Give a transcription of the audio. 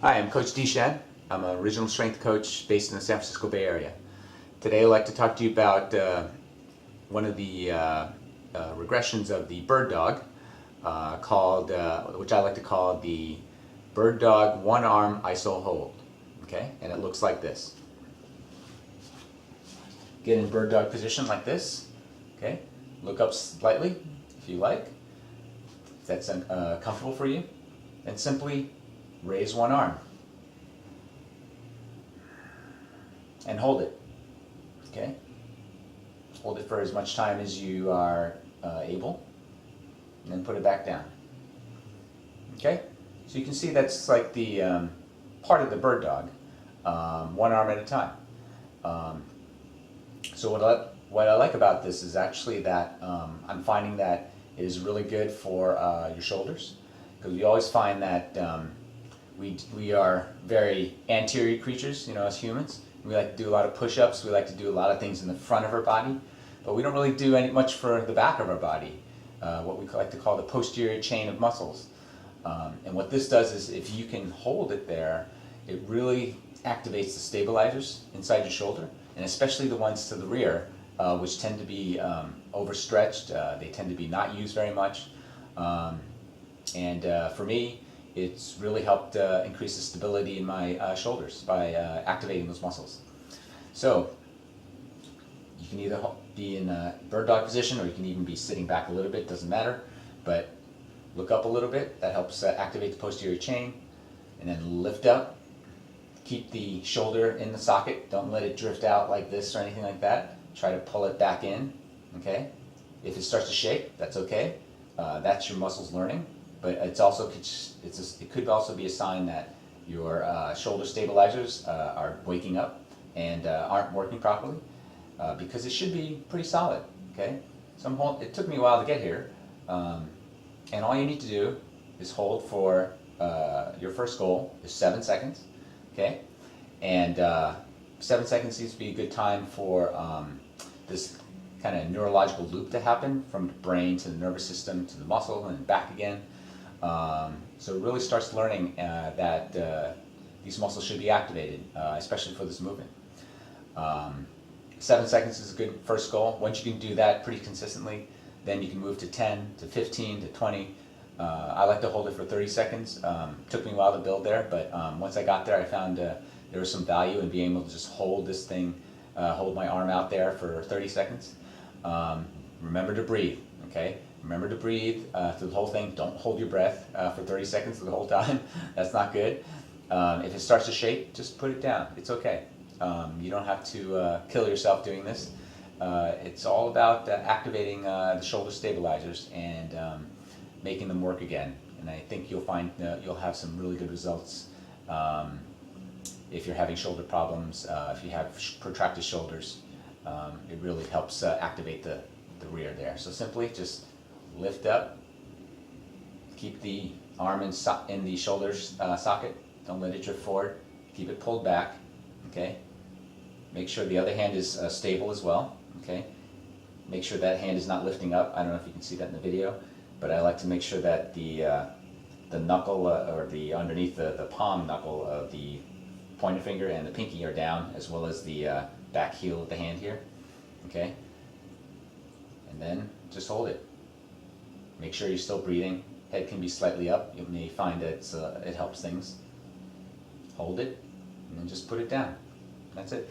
Hi, I'm Coach Deshan. I'm a regional strength coach based in the San Francisco Bay Area. Today I'd like to talk to you about one of the regressions of the bird dog called, which I like to call the bird dog one arm iso hold. Okay, and it looks like this. Get in bird dog position like this. Okay, look up slightly if you like. If that's comfortable for you, and simply raise one arm and hold it. Okay, hold it for as much time as you are able, and then put it back down. Okay, so you can see that's like the part of the bird dog, one arm at a time. So what I like about this is actually that I'm finding that it is really good for your shoulders, because we always find that we are very anterior creatures, you know, as humans. We like to do a lot of push-ups. We like to do a lot of things in the front of our body, but we don't really do much for the back of our body, what we like to call the posterior chain of muscles. And what this does is, if you can hold it there, it really activates the stabilizers inside your shoulder, and especially the ones to the rear, which tend to be overstretched. They tend to be not used very much. For me, it's really helped increase the stability in my shoulders by activating those muscles. So you can either be in a bird dog position, or you can even be sitting back a little bit, doesn't matter. But look up a little bit, that helps activate the posterior chain. And then lift up, keep the shoulder in the socket, don't let it drift out like this or anything like that. Try to pull it back in, okay? If it starts to shake, that's okay. That's your muscles learning. But it's also, it could also be a sign that your shoulder stabilizers are waking up and aren't working properly, because it should be pretty solid. Okay, so it took me a while to get here, and all you need to do is hold for your first goal is 7 seconds. Okay, and 7 seconds seems to be a good time for this kind of neurological loop to happen from the brain to the nervous system to the muscle and back again. So it really starts learning that these muscles should be activated, especially for this movement. 7 seconds is a good first goal. Once you can do that pretty consistently, then you can move to 10, to 15, to 20. I like to hold it for 30 seconds. Took me a while to build there, but once I got there, I found there was some value in being able to just hold this thing, hold my arm out there for 30 seconds. Remember to breathe, okay? Remember to breathe through the whole thing. Don't hold your breath for 30 seconds the whole time. That's not good. If it starts to shake, just put it down. It's okay. You don't have to kill yourself doing this. It's all about activating the shoulder stabilizers and making them work again. And I think you'll find you'll have some really good results if you're having shoulder problems, if you have protracted shoulders. It really helps activate the rear there. So simply just lift up, keep the arm in the shoulders socket, don't let it drift forward, keep it pulled back, okay? Make sure the other hand is stable as well, okay? Make sure that hand is not lifting up. I don't know if you can see that in the video, but I like to make sure that the knuckle or the underneath the palm knuckle of the pointer finger and the pinky are down, as well as the back heel of the hand here, okay? And then just hold it. Make sure you're still breathing. Head can be slightly up. You may find that it helps things. Hold it, and then just put it down. That's it.